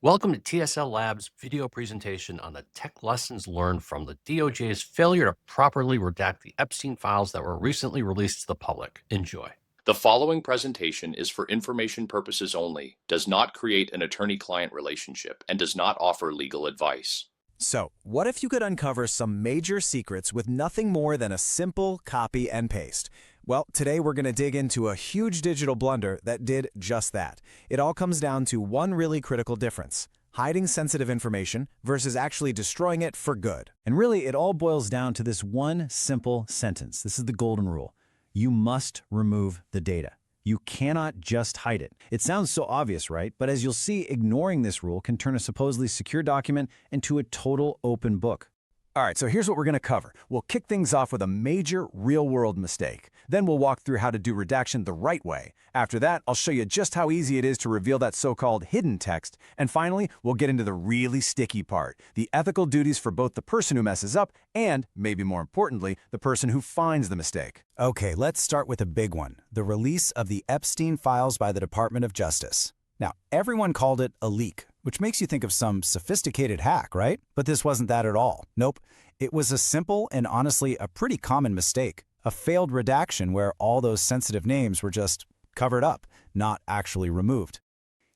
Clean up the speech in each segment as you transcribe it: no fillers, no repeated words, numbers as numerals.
Welcome to TSL Labs video presentation on the tech lessons learned from the DOJ's failure to properly redact the Epstein files that were recently released to the public. Enjoy. The following presentation is for information purposes only, does not create an attorney-client relationship, and does not offer legal advice. So, what if you could uncover some major secrets with nothing more than a simple copy and paste? Well, today we're going to dig into a huge digital blunder that did just that. It all comes down to one really critical difference: hiding sensitive information versus actually destroying it for good. And really, it all boils down to this one simple sentence. This is the golden rule. You must remove the data. You cannot just hide it. It sounds so obvious, right? But as you'll see, ignoring this rule can turn a supposedly secure document into a total open book. All right, so here's what we're going to cover. We'll kick things off with a major real-world mistake. Then we'll walk through how to do redaction the right way. After that, I'll show you just how easy it is to reveal that so-called hidden text. And finally, we'll get into the really sticky part, the ethical duties for both the person who messes up and, maybe more importantly, the person who finds the mistake. Okay, let's start with a big one, the release of the Epstein files by the Department of Justice. Now, everyone called it a leak, which makes you think of some sophisticated hack, right? But this wasn't that at all. Nope. It was a simple and honestly a pretty common mistake. A failed redaction where all those sensitive names were just covered up, not actually removed.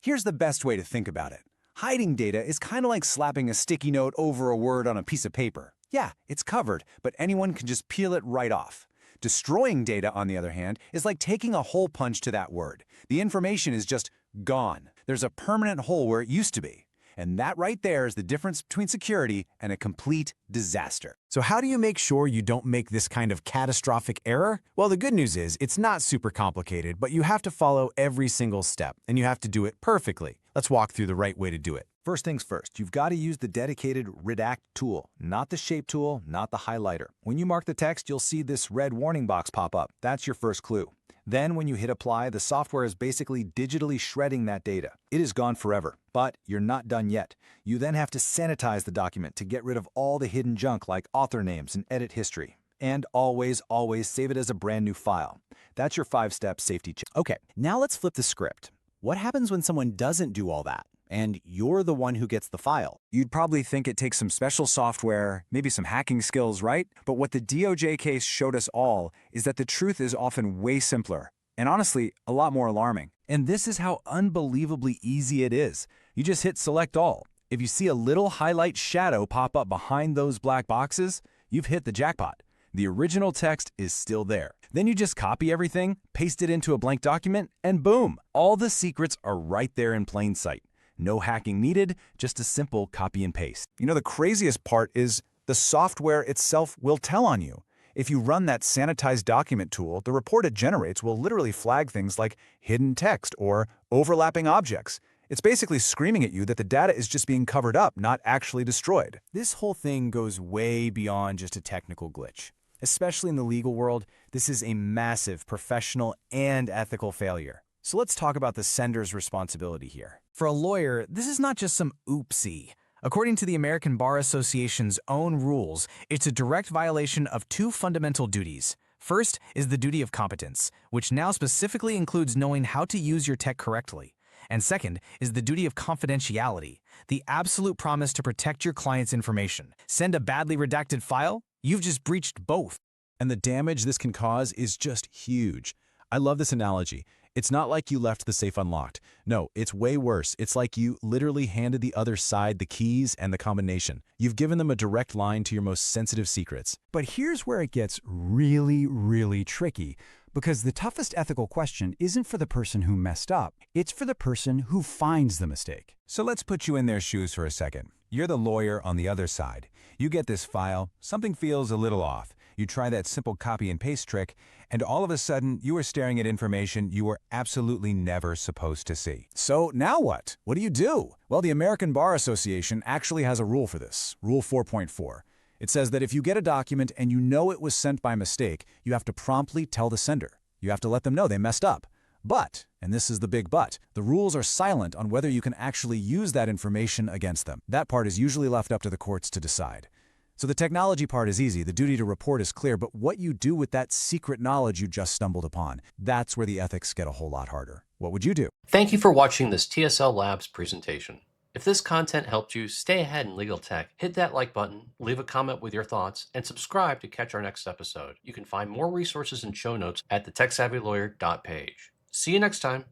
Here's the best way to think about it. Hiding data is kind of like slapping a sticky note over a word on a piece of paper. Yeah, it's covered, but anyone can just peel it right off. Destroying data, on the other hand, is like taking a hole punch to that word. The information is just gone. There's a permanent hole where it used to be. And that right there is the difference between security and a complete disaster. So how do you make sure you don't make this kind of catastrophic error? Well, the good news is it's not super complicated, but you have to follow every single step, and you have to do it perfectly. Let's walk through the right way to do it. First things first, you've got to use the dedicated Redact tool, not the shape tool, not the highlighter. When you mark the text, you'll see this red warning box pop up. That's your first clue. Then when you hit apply, the software is basically digitally shredding that data. It is gone forever, but you're not done yet. You then have to sanitize the document to get rid of all the hidden junk like author names and edit history. And always save it as a brand new file. That's your 5-step safety check. Okay, now let's flip the script. What happens when someone doesn't do all that, and you're the one who gets the file? You'd probably think it takes some special software, maybe some hacking skills, right? But what the DOJ case showed us all is that the truth is often way simpler, and honestly, a lot more alarming. And this is how unbelievably easy it is. You just hit select all. If you see a little highlight shadow pop up behind those black boxes, you've hit the jackpot. The original text is still there. Then you just copy everything, paste it into a blank document, and boom! All the secrets are right there in plain sight. No hacking needed, just a simple copy and paste. You know, the craziest part is the software itself will tell on you. If you run that sanitized document tool, the report it generates will literally flag things like hidden text or overlapping objects. It's basically screaming at you that the data is just being covered up, not actually destroyed. This whole thing goes way beyond just a technical glitch. Especially in the legal world, this is a massive professional and ethical failure. So let's talk about the sender's responsibility here. For a lawyer, this is not just some oopsie. According to the American Bar Association's own rules, it's a direct violation of two fundamental duties. First is the duty of competence, which now specifically includes knowing how to use your tech correctly. And second is the duty of confidentiality, the absolute promise to protect your client's information. Send a badly redacted file? You've just breached both. And the damage this can cause is just huge. I love this analogy. It's not like you left the safe unlocked. No, it's way worse. It's like you literally handed the other side the keys and the combination. You've given them a direct line to your most sensitive secrets. But here's where it gets really tricky, because the toughest ethical question isn't for the person who messed up. It's for the person who finds the mistake. So let's put you in their shoes for a second. You're the lawyer on the other side. You get this file, something feels a little off. You try that simple copy and paste trick, and all of a sudden, you are staring at information you were absolutely never supposed to see. So now what? What do? Well, the American Bar Association actually has a rule for this, Rule 4.4. It says that if you get a document and you know it was sent by mistake, you have to promptly tell the sender. You have to let them know they messed up. But, and this is the big but, the rules are silent on whether you can actually use that information against them. That part is usually left up to the courts to decide. So the technology part is easy, the duty to report is clear, but what you do with that secret knowledge you just stumbled upon, that's where the ethics get a whole lot harder. What would you do? Thank you for watching this TSL Labs presentation. If this content helped you stay ahead in legal tech, hit that like button, leave a comment with your thoughts, and subscribe to catch our next episode. You can find more resources and show notes at the TechSavvyLawyer.page. See you next time.